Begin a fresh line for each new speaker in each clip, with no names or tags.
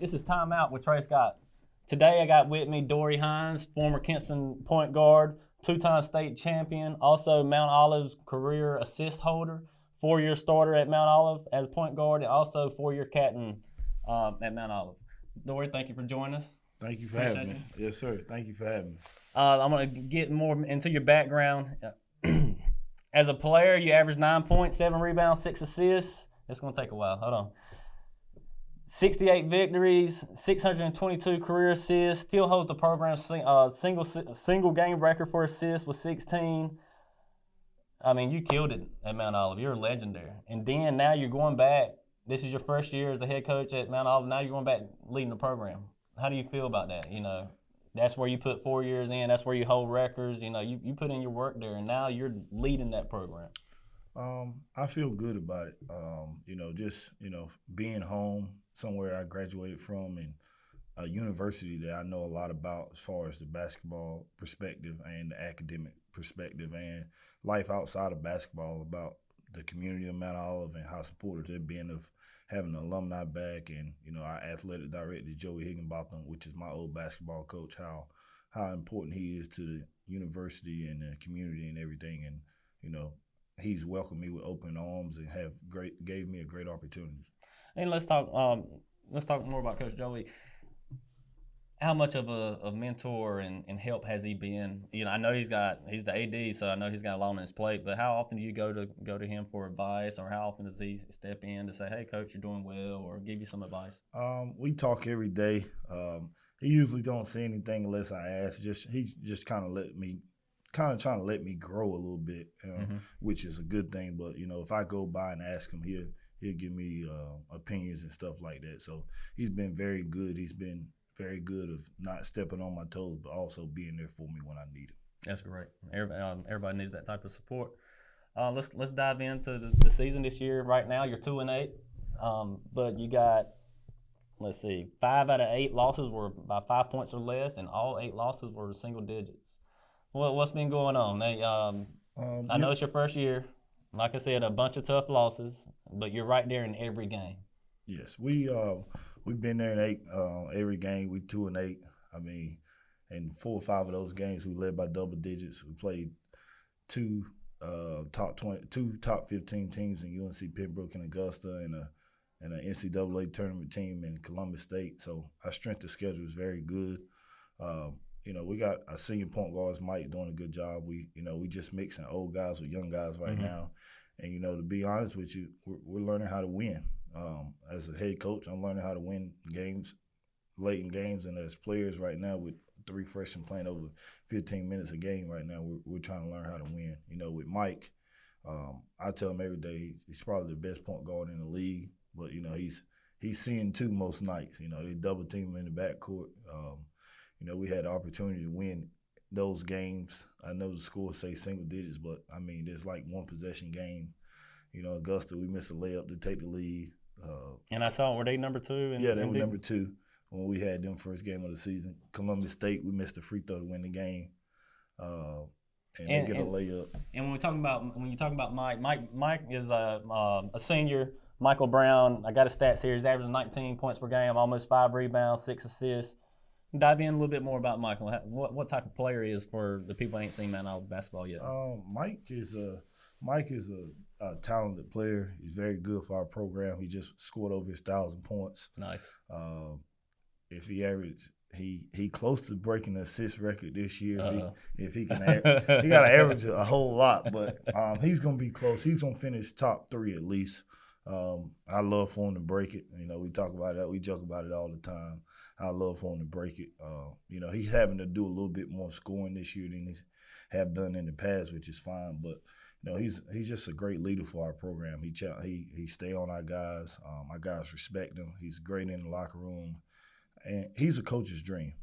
This is Timeout with Trey Scott. Today I got with me DORY HINES, former Kinston point guard, two-time state champion, also Mount Olive's career assist holder, 4-year starter at Mount Olive as point guard, and also 4-year captain at Mount Olive. DORY, thank you for joining us.
Thank you for having me. Yes, sir. Thank you for having me.
I'm going to get more into your background. As a player, you averaged 9 points, 7 rebounds, 6 assists. It's going to take a while. Hold on. 68 victories, 622 career assists. Still holds the program's single game record for assists with 16. I mean, you killed it at Mount Olive. You're a legend there. And then now you're going back. This is your first year as the head coach at Mount Olive. Now you're going back leading the program. How do you feel about that? You know, that's where you put 4 years in. That's where you hold records. You know, you put in your work there, and now you're leading that program.
I feel good about it. Being home, somewhere I graduated from, and a university that I know a lot about as far as the basketball perspective and the academic perspective and life outside of basketball, about the community of Mount Olive and how supportive they've been of having an alumni back, and our athletic director Joey Higginbotham, which is my old basketball coach, how important he is to the university and the community and everything, and he's welcomed me with open arms and gave me a great opportunity.
And let's talk more about Coach Joey. How much of a mentor and help has he been? I know he's the AD, so I know he's got a lot on his plate. But how often do you go to him for advice, or how often does he step in to say, "Hey, Coach, you're doing well," or give you some advice?
We talk every day. He usually don't say anything unless I ask. He just kind of trying to let me grow a little bit, which is a good thing. But if I go by and ask him, he'll give me opinions and stuff like that. So he's been very good. He's been very good of not stepping on my toes, but also being there for me when I need it.
That's great. Everybody needs that type of support. Let's dive into the season this year. Right now, you're 2-8, but you got 5 out of 8 losses were by 5 points or less, and all 8 losses were single digits. What's been going on? I know it's your first year. Like I said, a bunch of tough losses, but you're right there in every game.
Yes, we've been there in every game. We 2-8. I mean, in 4 or 5 of those games, we led by double digits. We played two top 15 teams in UNC Pembroke and Augusta, and an NCAA tournament team in Columbus State. So our strength of schedule is very good. We got our senior point guards, Mike, doing a good job. We just mixing old guys with young guys right now. And, to be honest with you, we're learning how to win. As a head coach, I'm learning how to win games, late in games, and as players right now with 3 freshmen playing over 15 minutes a game right now, we're trying to learn how to win. With Mike, I tell him every day he's probably the best point guard in the league, but, he's seeing 2 most nights. They double team him in the backcourt. We had the opportunity to win those games. I know the score say single digits, but, I mean, there's like 1 possession game. Augusta, we missed a layup to take the lead.
And I saw, were they number 2?
Yeah, they were number 2 when we had them first game of the season. Columbus State, we missed a free throw to win the game. And they get a layup.
And when you talk about Mike is a senior. Michael Brown, I got his stats here. He's averaging 19 points per game, almost 5 rebounds, 6 assists. Dive in a little bit more about Michael. What type of player he is for the people who ain't seen Mount Olive basketball yet?
Mike is a talented player. He's very good for our program. He just scored over his 1,000 points.
Nice.
If he averaged, he close to breaking the assist record this year. If he can, he got to average a whole lot, but he's gonna be close. He's gonna finish top 3 at least. I love for him to break it. We talk about it. We joke about it all the time. I love for him to break it. He's having to do a little bit more scoring this year than he's have done in the past, which is fine. But he's just a great leader for our program. He stay on our guys. Our guys respect him. He's great in the locker room, and he's a coach's dream.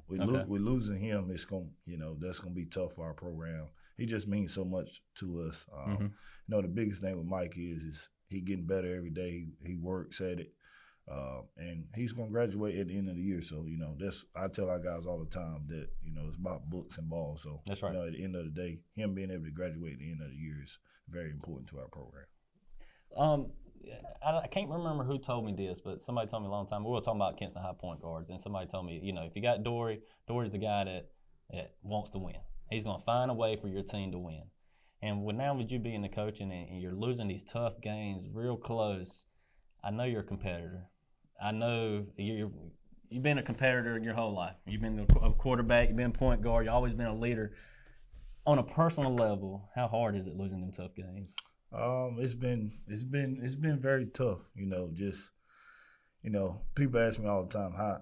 We're losing him. It's that's gonna be tough for our program. He just means so much to us. The biggest thing with Mike is he getting better every day. He works at it. And he's going to graduate at the end of the year. So, I tell our guys all the time that, it's about books and balls. So,
that's right.
At the end of the day, him being able to graduate at the end of the year is very important to our program.
I can't remember who told me this, but somebody told me a long time. We were talking about Kinston High point guards, and somebody told me, if you got Dory's the guy that wants to win. He's going to find a way for your team to win. And now with you being the coaching and you're losing these tough games real close, I know you're a competitor. I know you've been a competitor your whole life. You've been a quarterback. You've been a point guard. You've always been a leader. On a personal level, how hard is it losing them tough games?
It's been very tough. People ask me all the time how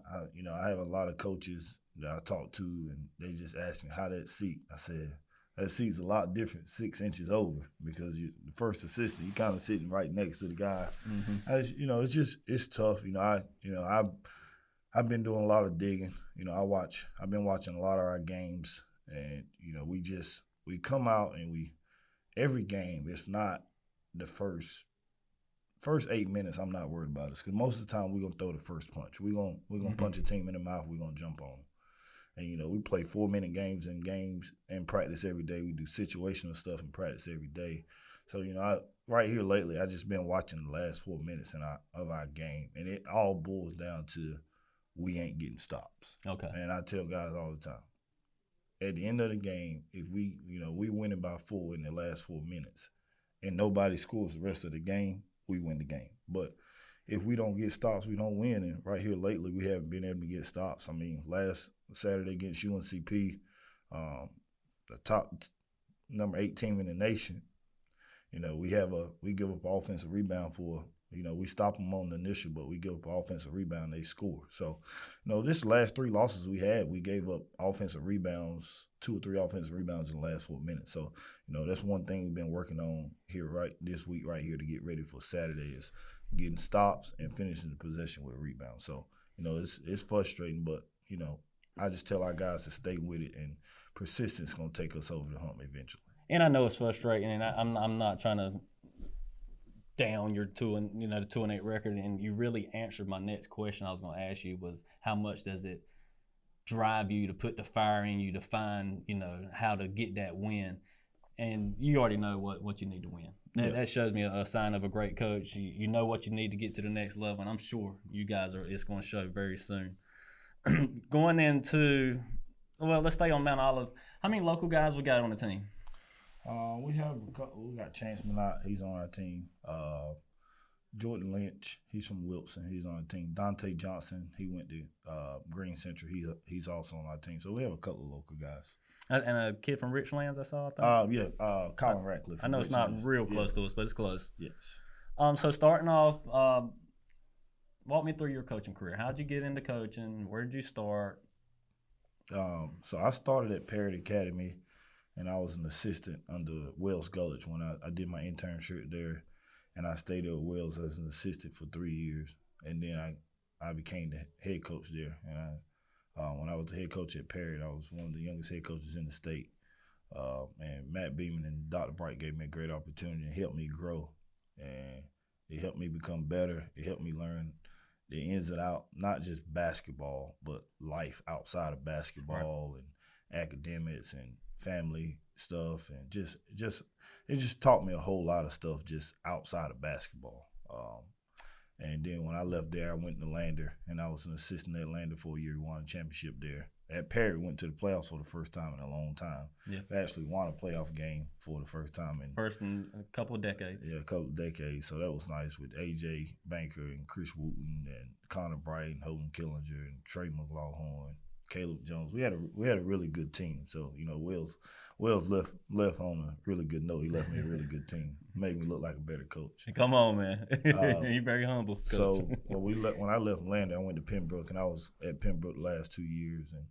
I have a lot of coaches that I talk to, and they just ask me how that seat. I said that seat's a lot different, 6 inches over, because the first assistant, you kind of sitting right next to the guy. Mm-hmm. It's tough. I've been doing a lot of digging. I've been watching a lot of our games, and we come out and every game, it's not the first 8 minutes. I'm not worried about it, because most of the time we're gonna throw the first punch. We're gonna mm-hmm. punch a team in the mouth. We're gonna jump on them. And we play 4-minute games and practice every day. We do situational stuff and practice every day. So right here lately, I just been watching the last 4 minutes of our game, and it all boils down to we ain't getting stops.
Okay.
And I tell guys all the time, at the end of the game, if we winning by 4 in the last 4 minutes, and nobody scores the rest of the game, we win the game. But if we don't get stops, we don't win. And right here lately, we haven't been able to get stops. I mean, last Saturday against UNCP, the top number 8 team in the nation, we give up offensive rebound for, we stop them on the initial, but we give up offensive rebound, they score. So, this last 3 losses we had, we gave up offensive rebounds, 2 or 3 offensive rebounds in the last 4 minutes. So, that's one thing we've been working on here this week right here to get ready for Saturday is getting stops and finishing the possession with a rebound. So, it's frustrating, but, I just tell our guys to stay with it, and persistence is going to take us over the hump eventually.
And I know it's frustrating, and I'm not trying to down your 2-8 record, and you really answered my next question I was going to ask you was how much does it drive you to put the fire in you to find how to get that win, and you already know what you need to win. That shows me a sign of a great coach. You know what you need to get to the next level, and I'm sure you guys it's going to show very soon. Going into, let's stay on Mount Olive. How many local guys we got on the team?
We got Chance Minot, he's on our team. Jordan Lynch, he's from Wilson, he's on our team. Dante Johnson, he went to Green Central, he's also on our team. So we have a couple of local guys.
And a kid from Richlands, I saw.
Colin Ratcliffe.
I know it's not real close to us, but it's close.
Yes.
So starting off, walk me through your coaching career. How'd you get into coaching? Where did you start?
So I started at Parrott Academy, and I was an assistant under Wells Gullich when I did my internship there, and I stayed at Wells as an assistant for 3 years, and then I became the head coach there. And when I was the head coach at Parrott, I was one of the youngest head coaches in the state. And Matt Beeman and Dr. Bright gave me a great opportunity and helped me grow, and it helped me become better. It helped me learn the ins and outs, not just basketball, but life outside of basketball and academics and family stuff, and it just taught me a whole lot of stuff just outside of basketball. And then when I left there, I went to Lander, and I was an assistant at Lander for a year. We won a championship there. At Perry, went to the playoffs for the first time in a long time. Yeah. They actually won a playoff game for the first time
in a couple of decades.
Yeah, a couple of decades. So that was nice with A.J. Banker and Chris Wooten and Connor Bright and Holden Killinger and Trey McLaughlin, Caleb Jones. We had a really good team. So Wells left on a really good note. He left me a really good team. Made me look like a better coach.
Come on, man. You're very humble, coach.
So when I left Lander, I went to Pembroke, and I was at Pembroke the last 2 years. And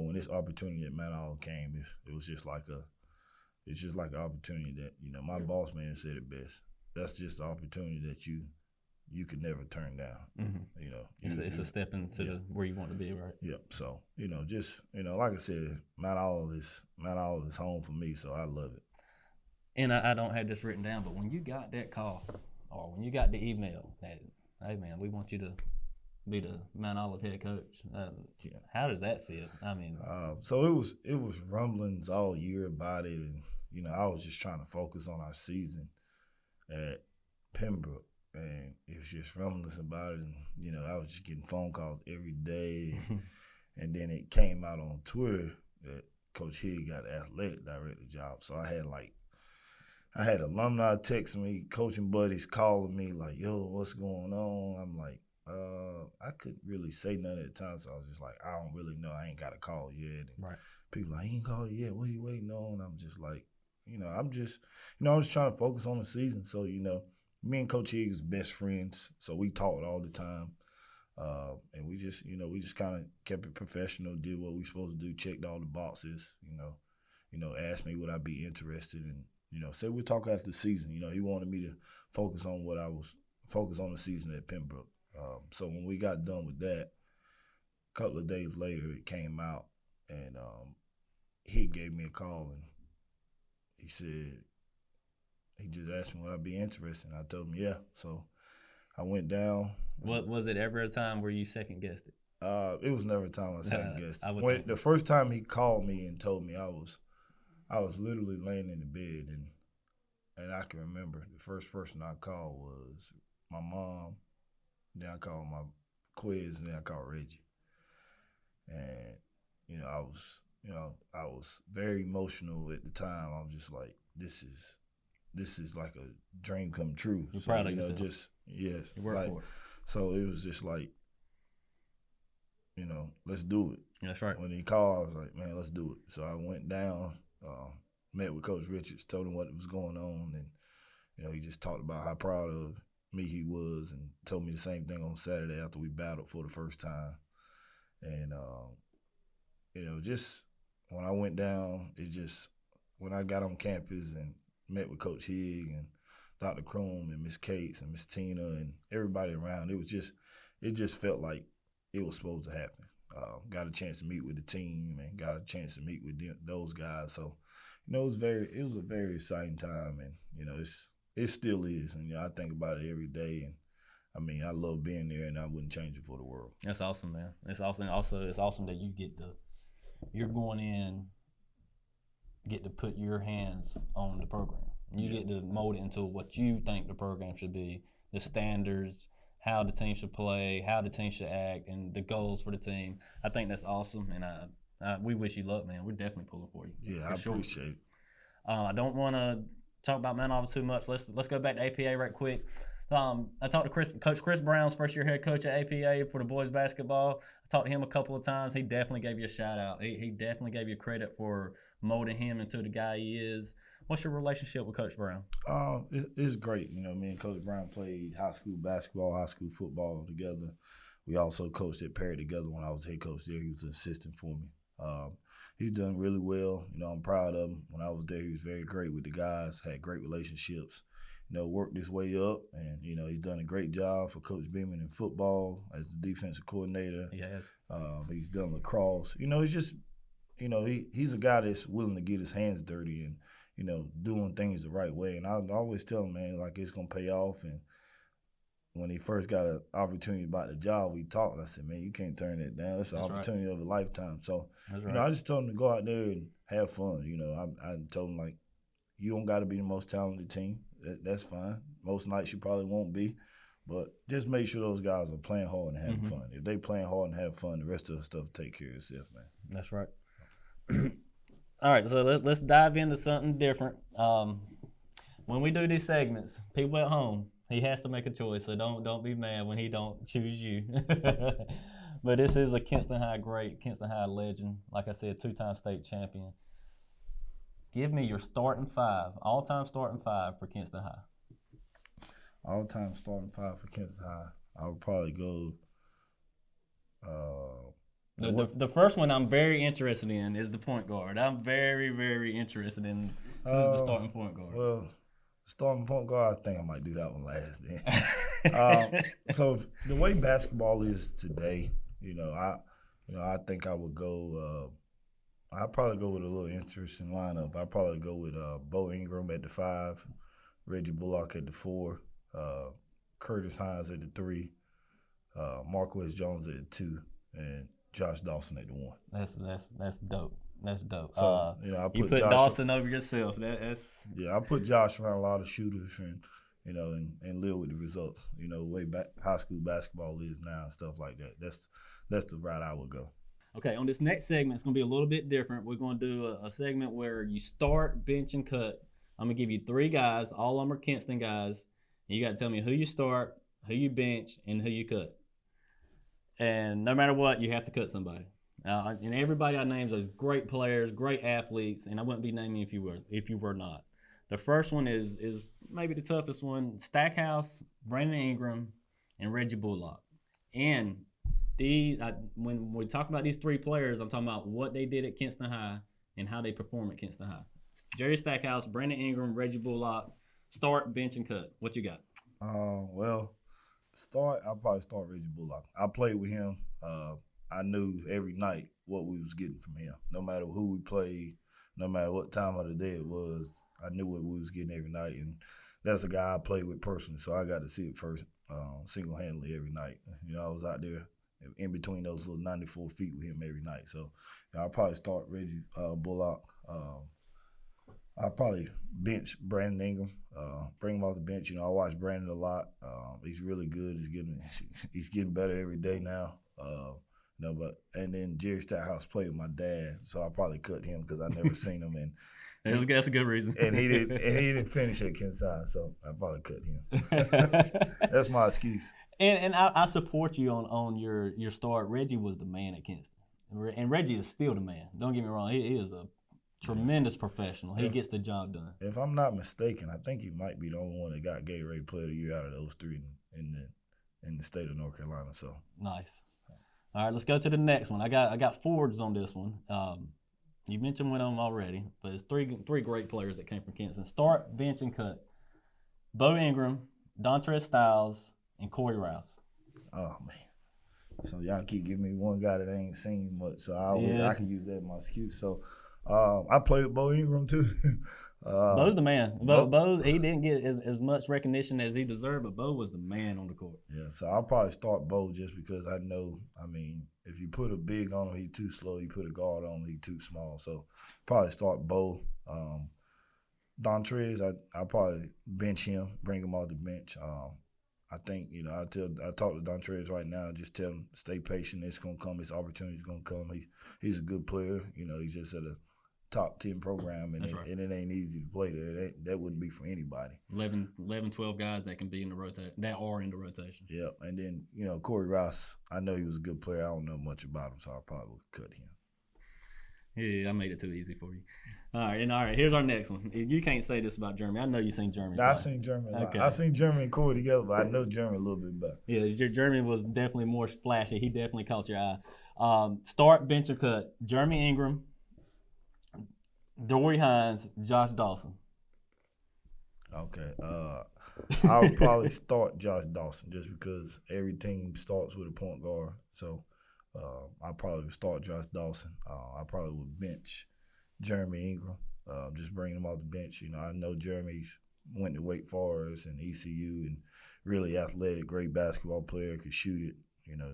when this opportunity at Mount Olive came, it was just like an opportunity that my boss man said it best. That's just the opportunity that you could never turn down. Mm-hmm.
It's a step into where you want to be, right?
Yep. So like I said, Mount Olive is home for me, so I love it.
And I don't have this written down, but when you got that call or when you got the email that, hey man, we want you to be the Mount Olive head coach, how does that feel? I mean,
so it was rumblings all year about it, and I was just trying to focus on our season at Pembroke. and it was just reminiscing about it. And, you know, I was just getting phone calls every day. And then it came out on Twitter that Coach HIGH got an athletic director job. So I had alumni texting me, coaching buddies calling me like, yo, what's going on? I'm like, I couldn't really say nothing at the time. So I was just like, I don't really know. I ain't got a call yet. And
Right.
people like, he ain't called yet. What are you waiting on? I'm just like, you know, I'm just trying to focus on the season. So, you know, me and Coach HIGH is best friends. So we talked all the time. And we just kind of kept it professional, did what we supposed to do, checked all the boxes, asked me would I be interested in, said we'll talk after the season. You know, he wanted me to focus on the season at Pembroke. So when we got done with that, a couple of days later, it came out, and he gave me a call, and he said, he just asked me would I be interested, and I told him yeah. So I went down.
What was it ever a time where you second guessed it?
It was never a time I second guessed it.
When
the first time he called me and told me, I was literally laying in the bed, and I can remember the first person I called was my mom. Then I called my quiz, and then I called Reggie. And I was very emotional at the time. I was just like, this is like a dream come true.
You're proud of yourself.
Yes.
You worked for it.
So it was just like, let's do it.
That's right.
When he called, I was like, man, let's do it. So I went down, met with Coach Richards, told him what was going on, and he just talked about how proud of me he was, and told me the same thing on Saturday after we battled for the first time. And just when I went down, when I got on campus and met with Coach HIGH and Dr. Crum and Miss Cates and Miss Tina and everybody around, it just felt like it was supposed to happen. Got a chance to meet with the team and got a chance to meet with those guys. So, it was a very exciting time, and it still is. And I think about it every day, and I mean, I love being there, and I wouldn't change it for the world.
That's awesome, man. It's awesome. Also, it's awesome that you're going in, get to put your hands on the program. You get to mold it into what you think the program should be, the standards, how the team should play, how the team should act, and the goals for the team. I think that's awesome, and we wish you luck, man. We're definitely pulling for you.
Yeah, I appreciate it.
I don't want to talk about Mount Olive too much. Let's go back to APA right quick. I talked to Coach Chris Brown's first-year head coach at APA for the boys basketball. I talked to him a couple of times. He definitely gave you a shout-out. He definitely gave you credit for molding him into the guy he is. What's your relationship with Coach Brown?
It's great. Me and Coach Brown played high school basketball, high school football together. We also coached at Perry together when I was head coach there. He was an assistant for me. He's done really well. I'm proud of him. When I was there, he was very great with the guys, had great relationships. Worked his way up, and he's done a great job for Coach Beeman in football as the defensive coordinator.
Yes.
He's done lacrosse. He's just, he's a guy that's willing to get his hands dirty and doing things the right way. And I always tell him, man, like it's gonna pay off. And when he first got an opportunity about the job, we talked. And I said, man, you can't turn that down. It's an opportunity of a lifetime. So, I just told him to go out there and have fun. I told him like, you don't got to be the most talented team. That's fine. Most nights you probably won't be, but just make sure those guys are playing hard and having fun. If they playing hard and have fun, the rest of the stuff take care of itself, man.
That's right. All right, so let's dive into something different. When we do these segments, people at home, he has to make a choice, so don't be mad when he don't choose you. But this is a Kinston High great, Kinston High legend. Like I said, 2-time state champion. Give me your starting five, all-time starting five for Kinston High.
All-time starting five for Kinston High. I would probably go.
The first one I'm very interested in is the point guard. I'm very, very interested in who's the starting point guard.
Well, starting point guard, I think I might do that one last then. So the way basketball is today, I think I would go. I'd probably go with a little interesting lineup. I'd probably go with Bo Ingram at the 5, Reggie Bullock at the 4, Curtis Hines at the 3, Marquez Jones at the 2, and Josh Dawson at the 1.
That's dope. That's dope.
So,
you put Dawson over yourself.
I put Josh around a lot of shooters, and and live with the results. Way back high school basketball is now and stuff like that. That's the route I would go.
Okay, on this next segment, it's going to be a little bit different. We're going to do a segment where you start, bench, and cut. I'm going to give you 3 guys. All of them are Kinston guys. And you got to tell me who you start, who you bench, and who you cut. And no matter what, you have to cut somebody. And everybody I named is great players, great athletes, and I wouldn't be naming if you were not. The first one is maybe the toughest one: Stackhouse, Brandon Ingram, and Reggie Bullock. And when we talk about these 3 players, I'm talking about what they did at Kinston High and how they perform at Kinston High. Jerry Stackhouse, Brandon Ingram, Reggie Bullock. Start, bench, and cut. What you got?
Well, I'll probably start Reggie Bullock. I played with him. I knew every night what we was getting from him. No matter who we played, no matter what time of the day it was, I knew what we was getting every night. And that's a guy I played with personally, so I got to see it first, single-handedly every night. I was out there in between those little 94 feet with him every night. So I'll probably start Reggie Bullock. I'll probably bench Brandon Ingram, bring him off the bench. I watch Brandon a lot. He's really good. He's getting better every day now. And then Jerry Stackhouse played with my dad, so I probably cut him because I never seen him, and
that's a good reason.
And he didn't finish at Kinston, so I probably cut him. That's my excuse.
And I support you on your start. Reggie was the man at Kinston, and Reggie is still the man. Don't get me wrong; he is a tremendous professional. He gets the job done.
If I'm not mistaken, I think he might be the only one that got Gatorade Player of the Year out of those 3 in the state of North Carolina. So
nice. All right, let's go to the next one. I got forwards on this one. You mentioned one of them already, but it's three great players that came from Kinston. Start, bench, and cut. Bo Ingram, Dontrez Styles, and Corey Rouse.
Oh man! So y'all keep giving me one guy that I ain't seen much, so I can use that as my excuse. So I played with Bo Ingram too.
Bo's the man. Bo, he didn't get as much recognition as he deserved, but Bo was the man on the court.
Yeah, so I'll probably start Bo just because I know, if you put a big on him, he's too slow. You put a guard on him, he's too small. So probably start Bo. Dontrez, I'll probably bench him, bring him off the bench. I think, I talk to Dontrez right now, just tell him, stay patient. It's going to come. This opportunity's going to come. He's a good player. He's just at a top 10 program, and it ain't easy to play there. That wouldn't be for anybody.
11, 12 guys that can be in the rotation, that are in the rotation.
Yep. And then, Corey Rouse, I know he was a good player. I don't know much about him, so I probably would cut him.
Yeah, I made it too easy for you. All right, here's our next one. You can't say this about Jeremy. I know you've seen Jeremy.
I've seen Jeremy a lot. I've seen Jeremy and Corey together, but I know Jeremy a little bit better.
Yeah, your Jeremy was definitely more splashy. He definitely caught your eye. Start, bench, or cut. Jeremy Ingram, DORY HINES, Josh Dawson.
Okay. I would probably start Josh Dawson just because every team starts with a point guard. So I probably would start Josh Dawson. I probably would bench Jeremy Ingram, just bring him off the bench. I know Jeremy's went to Wake Forest and ECU and really athletic, great basketball player, could shoot it.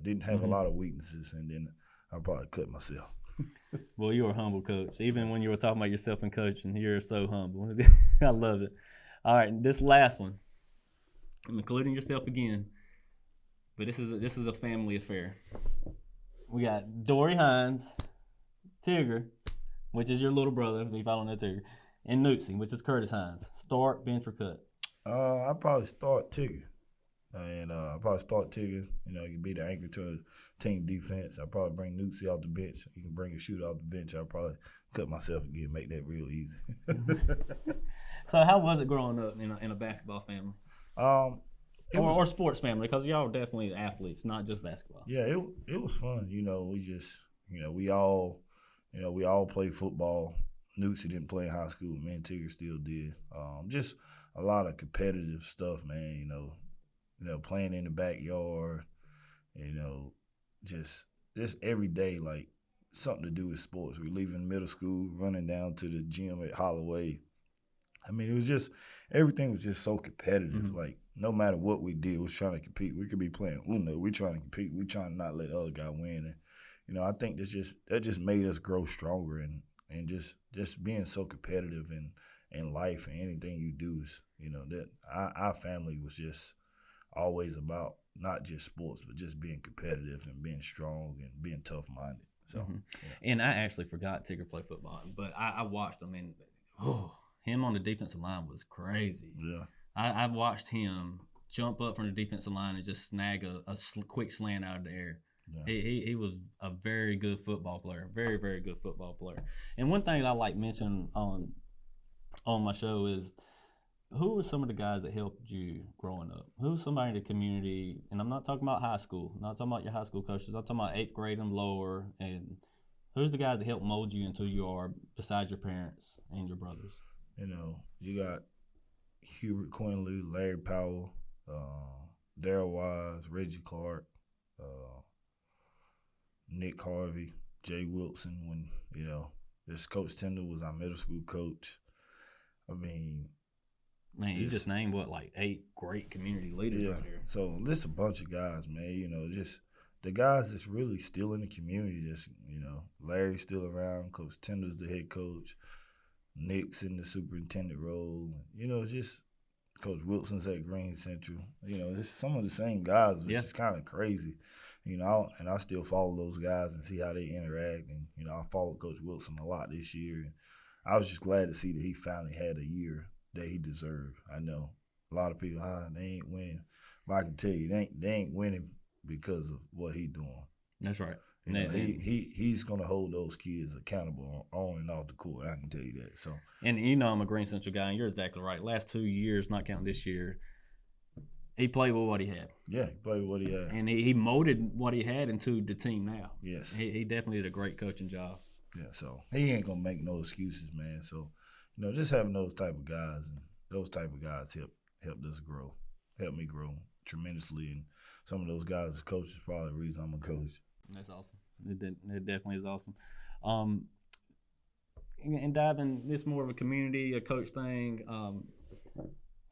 Didn't have a lot of weaknesses, and then I probably cut myself.
Well, you're a humble coach. Even when you were talking about yourself and coaching, you're so humble. I love it. All right, this last one, I'm including yourself again, but this is a family affair. We got DORY HINES, Tigger, which is your little brother, if I don't know Tigger, and Newtsy, which is Curtis Hines. Start, bench, or cut?
I'll probably start Tigger. And I'll probably start Tigger. He can be the anchor to a team defense. I'll probably bring Newtsy off the bench. He can bring a shooter off the bench. I'll probably cut myself again, make that real easy.
So how was it growing up in a basketball family? Or sports family, because y'all are definitely athletes, not just basketball.
Yeah, it was fun. We just, we all played football. Newtsy didn't play in high school. Me and Tigger still did. Just a lot of competitive stuff, man. Playing in the backyard. Just every day, like something to do with sports. We leaving middle school, running down to the gym at Holloway. It was just everything was just so competitive. Mm-hmm. Like no matter what we did, we was trying to compete. We could be playing Uno. We trying to compete. We trying to not let the other guy win. And I think that just made us grow stronger and just being so competitive in life and anything you do is, that our family was just always about not just sports, but just being competitive and being strong and being tough-minded. So,
And I actually forgot Tigger played football, but I watched him, and him on the defensive line was crazy.
Yeah.
I watched him jump up from the defensive line and just snag a quick slant out of the air. Yeah. He was a very good football player, very, very good football player. And one thing I like mentioning on my show is, who were some of the guys that helped you growing up? Who was somebody in the community? And I'm not talking about high school. I'm not talking about your high school coaches. I'm talking about 8th grade and lower. And who's the guys that helped mold you into you are besides your parents and your brothers?
You got Hubert Quinley, Larry Powell, Darryl Wise, Reggie Clark, Nick Harvey, Jay Wilson. When, this Coach Tender was our middle school coach. I mean,
man, you just named, 8 great community leaders out here.
So this a bunch of guys, man, just the guys that's really still in the community. That's, Larry's still around. Coach Tender's the head coach. Nick's in the superintendent role. Just Coach Wilson's at Green Central. Just some of the same guys, which is kind of crazy. And I still follow those guys and see how they interact. And, I followed Coach Wilson a lot this year. And I was just glad to see that he finally had a year that he deserved. I know a lot of people, they ain't winning. But I can tell you, they ain't winning because of what he doing.
That's right.
He's going to hold those kids accountable on and off the court. I can tell you that. So,
and I'm a Green Central guy, and you're exactly right. Last 2 years, not counting this year, he played with what he had.
Yeah, he played with what he had.
And he molded what he had into the team now.
Yes.
He definitely did a great coaching job.
Yeah, so he ain't going to make no excuses, man. So, just having those type of guys and those type of guys helped us grow, helped me grow tremendously. And some of those guys as coaches is probably the reason I'm a coach.
That's awesome. It definitely is awesome. And diving, this more of a community, a coach thing.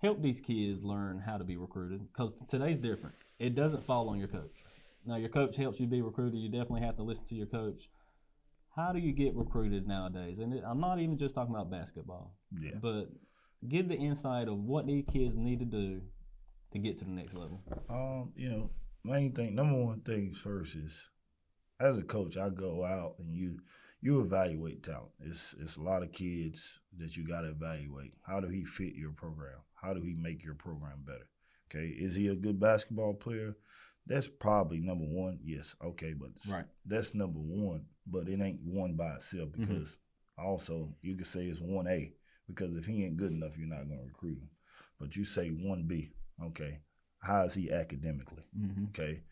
Help these kids learn how to be recruited, because today's different. It doesn't fall on your coach. Now, your coach helps you be recruited. You definitely have to listen to your coach. How do you get recruited nowadays? And I'm not even just talking about basketball.
Yeah.
But give the insight of what these kids need to do to get to the next level.
Main thing, number one thing first is, as a coach, I go out and you evaluate talent. It's a lot of kids that you got to evaluate. How do he fit your program? How do he make your program better? Okay, is he a good basketball player? That's probably number one. Yes, okay, but that's number one. But it ain't one by itself, because also you could say it's 1A, because if he ain't good enough, you're not going to recruit him. But you say 1B, okay, how is he academically? Okay.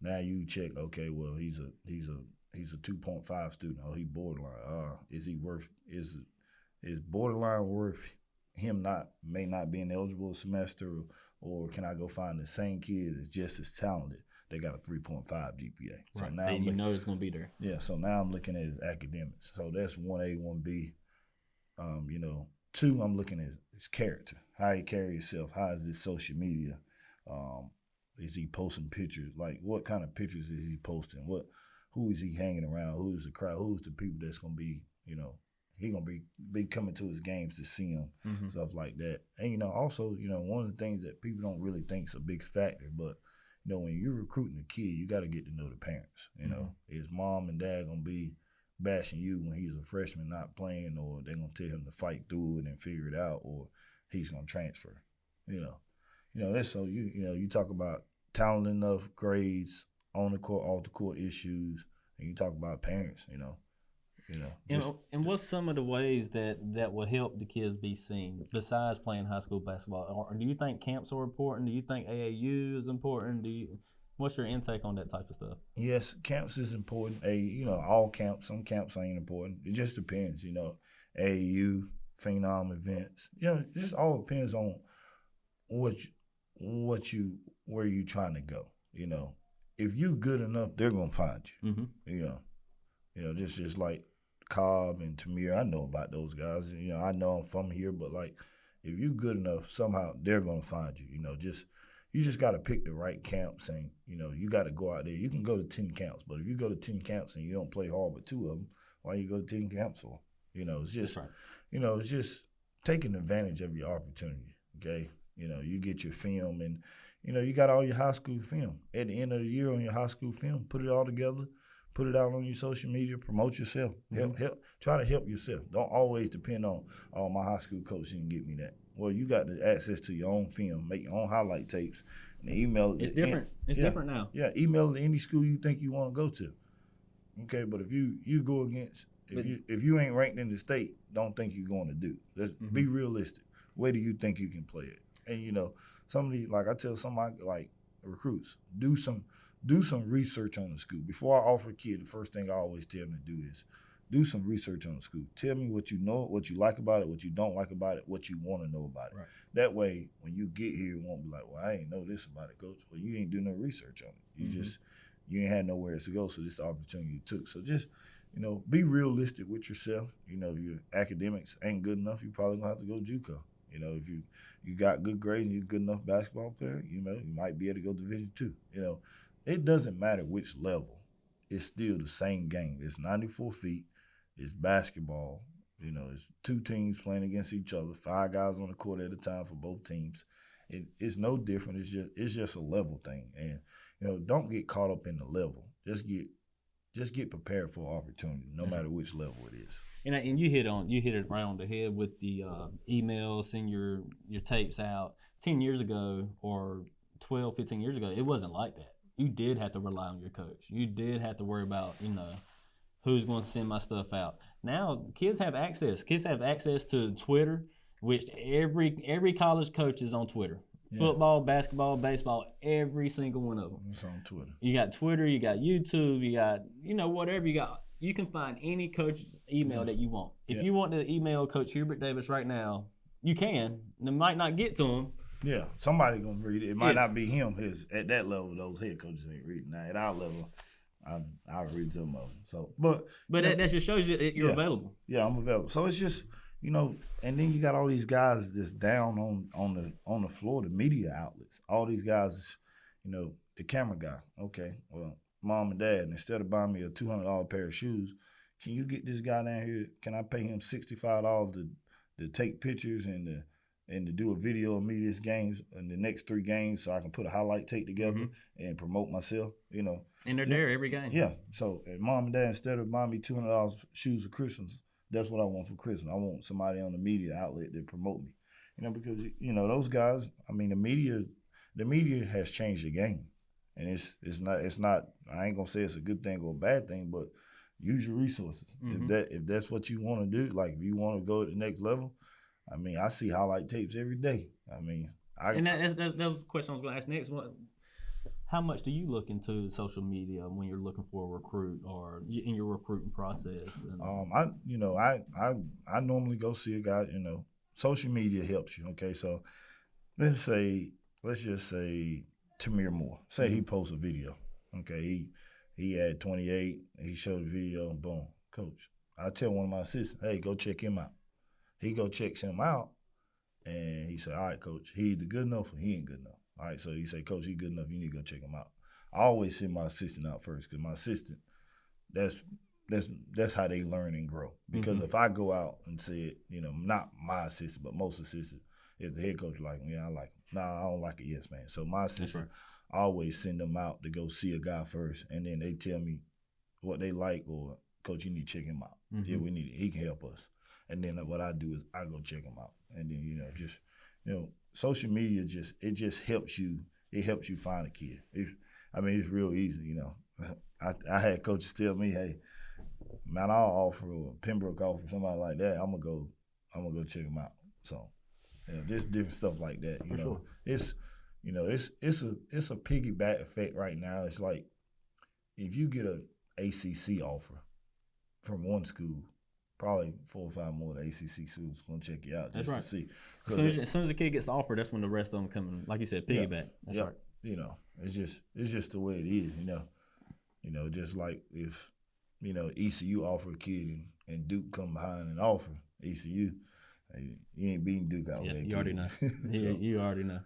Now you check, okay, well, he's a 2.5 student. Oh, he borderline. Is borderline worth him may not being eligible a semester, or can I go find the same kid that's just as talented? They got a 3.5 GPA. So now
it's going to be there.
Yeah, so now I'm looking at his academics. So that's 1A, 1B. 2, I'm looking at his character, how he carry himself, how is his social media. Is he posting pictures? Like, what kind of pictures is he posting? Who is he hanging around? Who's the crowd? Who's the people that's going to be, he going to be coming to his games to see him, stuff like that. And, also, one of the things that people don't really think is a big factor, but, when you're recruiting a kid, you got to get to know the parents. Is mom and dad going to be bashing you when he's a freshman not playing, or they're going to tell him to fight through it and figure it out, or he's going to transfer, that's so you talk about talent enough, grades, on the court, off the court issues, and you talk about parents,
And what's some of the ways that will help the kids be seen besides playing high school basketball? Or do you think camps are important? Do you think AAU is important? What's your intake on that type of stuff?
Yes, camps is important. All camps. Some camps ain't important. It just depends. AAU, Phenom events. It just all depends on where you trying to go. If you good enough, they're gonna find you. Just like Cobb and Tamir, I know about those guys. I know I'm from here, but if you good enough, somehow they're gonna find you. You just gotta pick the right camps, and you gotta go out there. You can go to 10 camps, but if you go to 10 camps and you don't play hard with 2 of them, why you go to 10 camps for? It's just, it's just taking advantage of your opportunity. Okay, you get your film, and you got all your high school film. At the end of the year on your high school film, put it all together, put it out on your social media, promote yourself, try to help yourself. Don't always depend on, oh, my high school coach didn't get me that. Well, you got the access to your own film, make your own highlight tapes, and email it.
It's different. It's different now.
Yeah, email it to any school you think you want to go to. Okay, but if you go against, if you ain't ranked in the state, don't think you're going to do. Let's be realistic. Where do you think you can play it? And somebody, like I tell somebody, like recruits, do some research on the school. Before I offer a kid, the first thing I always tell them to do is do some research on the school. Tell me what you know, what you like about it, what you don't like about it, what you want to know about it. Right. That way, when you get here, it won't be like, well, I ain't know this about it, coach. Well, you ain't do no research on it. You ain't had nowhere to go, so this is the opportunity you took. So just, be realistic with yourself. If your academics ain't good enough, you probably gonna have to go JUCO. If you got good grades and you're a good enough basketball player, you might be able to go Division II. It doesn't matter which level. It's still the same game. It's 94 feet. It's basketball. It's two teams playing against each other, 5 guys on the court at a time for both teams. It's no different. It's just a level thing. And, don't get caught up in the level. Just get prepared for opportunity, no matter which level it is.
And you hit it right on the head with the emails, send your tapes out. 10 years ago or 12, 15 years ago, it wasn't like that. You did have to rely on your coach. You did have to worry about, who's going to send my stuff out. Now, kids have access. Kids have access to Twitter, which every college coach is on Twitter. Yeah. Football, basketball, baseball, every single one of them.
It's on Twitter. You
got Twitter, you got YouTube, you got, whatever you got. You can find any coach's email that you want. If you want to email Coach Hubert Davis right now, you can. It might not get to him.
Yeah, somebody going to read it. It might not be him. At that level, those head coaches ain't reading. Now, at our level, I'll read some of them. So, but
that just shows you that you're available.
Yeah, I'm available. So it's just, and then you got all these guys that's down on the floor, the media outlets. All these guys, the camera guy. Okay, well, mom and dad, instead of buying me a $200 pair of shoes, can you get this guy down here? Can I pay him $65 to take pictures and to do a video of me this games and the next 3 games, so I can put a highlight tape together and promote myself?
And they're there every game.
Yeah. So, and mom and dad, instead of buying me $200 shoes for Christmas, that's what I want for Christmas. I want somebody on the media outlet to promote me. Because those guys. I mean, the media has changed the game, and it's not. I ain't gonna say it's a good thing or a bad thing, but use your resources. If that's what you want to do, like if you want to go to the next level. I mean, I see highlight tapes every day. I mean,
that's the question I was going to ask next. How much do you look into social media when you're looking for a recruit or in your recruiting process?
I normally go see a guy. Social media helps you. Okay, so let's just say Tamir Moore. Say he posts a video. Okay, he had 28. He showed the video, and boom, coach. I tell one of my assistants, hey, go check him out. He go checks him out, and he said, all right, coach, he either good enough or he ain't good enough. All right, so he said, coach, he good enough, you need to go check him out. I always send my assistant out first, because my assistant, that's how they learn and grow. Because if I go out and say it, not my assistant, but most assistants, if the head coach like him, I like him. Nah, I don't like it, yes, man. So my assistant, I always send them out to go see a guy first, and then they tell me what they like, or, coach, you need to check him out. Yeah, we need it. He can help us. And then what I do is I go check them out. And then, social media just helps you. It helps you find a kid. It's real easy, I had coaches tell me, hey, man, I'll offer a Pembroke offer, somebody like that. I'm gonna go check them out. So, just different stuff like that.
For sure.
It's a piggyback effect right now. It's like if you get an ACC offer from one school, probably 4 or 5 more of the ACC schools going to check you out just to see.
As soon as the kid gets offered, that's when the rest of them come, like you said, piggyback. That's right.
It's just the way it is, just like if, ECU offer a kid and Duke come behind and offer ECU, you ain't beating Duke out there.
You already know. You already know.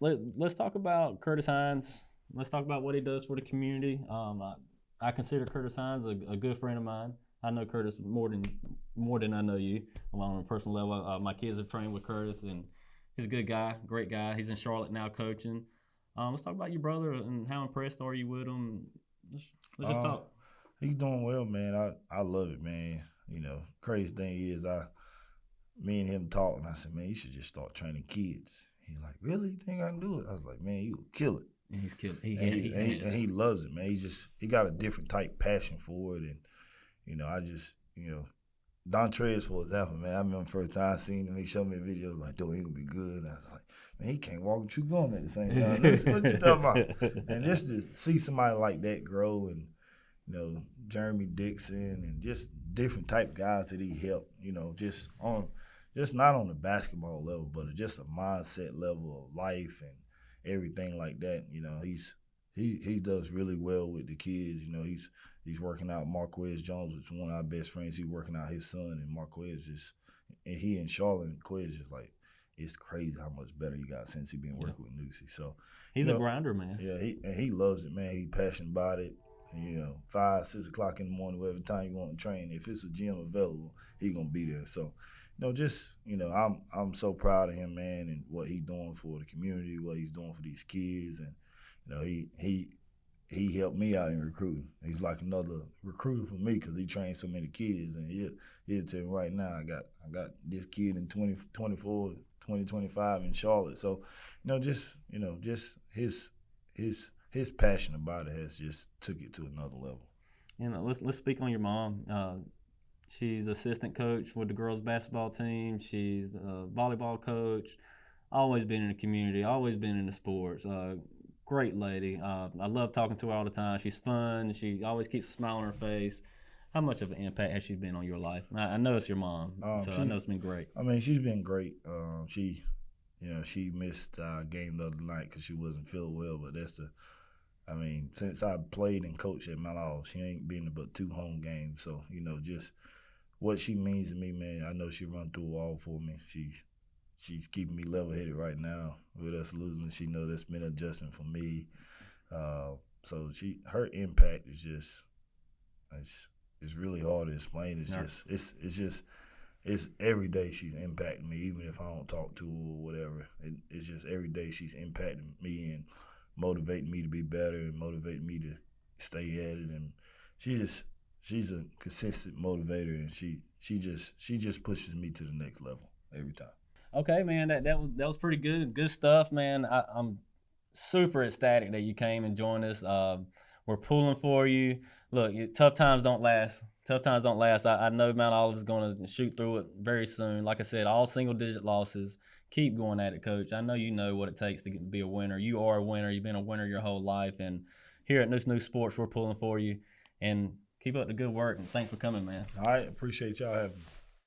Let's talk about Curtis Hines. Let's talk about what he does for the community. I consider Curtis Hines a good friend of mine. I know Curtis more than I know you on a personal level. My kids have trained with Curtis, and he's a good guy, great guy. He's in Charlotte now coaching. Let's talk about your brother and how impressed are you with him. Let's just talk.
He's doing well, man. I love it, man. You know, crazy thing is, me and him talking. I said, man, you should just start training kids. He's like, really? You think I can do it? I was like, man, you'll kill it.
And he's killed.
And he loves it, man. He got a different type passion for it, and Trey is, for example, man. I remember the first time I seen him, he showed me a video like, "Dude, he gonna be good." And I was like, man, he can't walk and chew gum at the same time. That's what you talking about. And just to see somebody like that grow, and Jeremy Dixon, and just different type guys that he helped, just not on the basketball level, but just a mindset level of life and everything like that. He does really well with the kids. He's working out Marquez Jones, which is one of our best friends. He's working out his son, and Marquez and he and Charlotte and Quez just like, it's crazy how much better he got since he been working with Nusi. So
he's a grinder, man.
Yeah, he loves it, man. He passionate about it. 5, 6 o'clock in the morning, whatever time you want to train. If it's a gym available, he gonna be there. So, I'm so proud of him, man, and what he doing for the community, what he's doing for these kids, and he helped me out in recruiting. He's like another recruiter for me because he trains so many kids, and he'll tell me right now, I got this kid in 2024, 2025 in Charlotte. So, just his passion about it has just took it to another level.
Let's speak on your mom. She's assistant coach with the girls basketball team. She's a volleyball coach. Always been in the community. Always been in the sports. Great lady. I love talking to her all the time. She's fun. She always keeps a smile on her face. How much of an impact has she been on your life? I know it's your mom, so I know it's been great.
I mean, she's been great. She missed our game the other night because she wasn't feeling well, but since I played and coached at Mount Olive, she ain't been but 2 home games. So, just what she means to me, man, I know she run through a wall for me. She's keeping me level-headed right now with us losing. She knows that's been an adjustment for me. So her impact is just it's really hard to explain. It's every day she's impacting me, even if I don't talk to her or whatever. It's just every day she's impacting me and motivating me to be better and motivating me to stay at it. And she's a consistent motivator, and she just pushes me to the next level every time.
Okay, man, that was pretty good stuff, man. I'm super ecstatic that you came and joined us. We're pulling for you. Look, tough times don't last. I know Mount Olive is going to shoot through it very soon. Like I said, all single-digit losses. Keep going at it, Coach. I know you know what it takes to be a winner. You are a winner. You've been a winner your whole life. And here at New Sports, we're pulling for you. And keep up the good work. And thanks for coming, man.
All right. Appreciate y'all having me.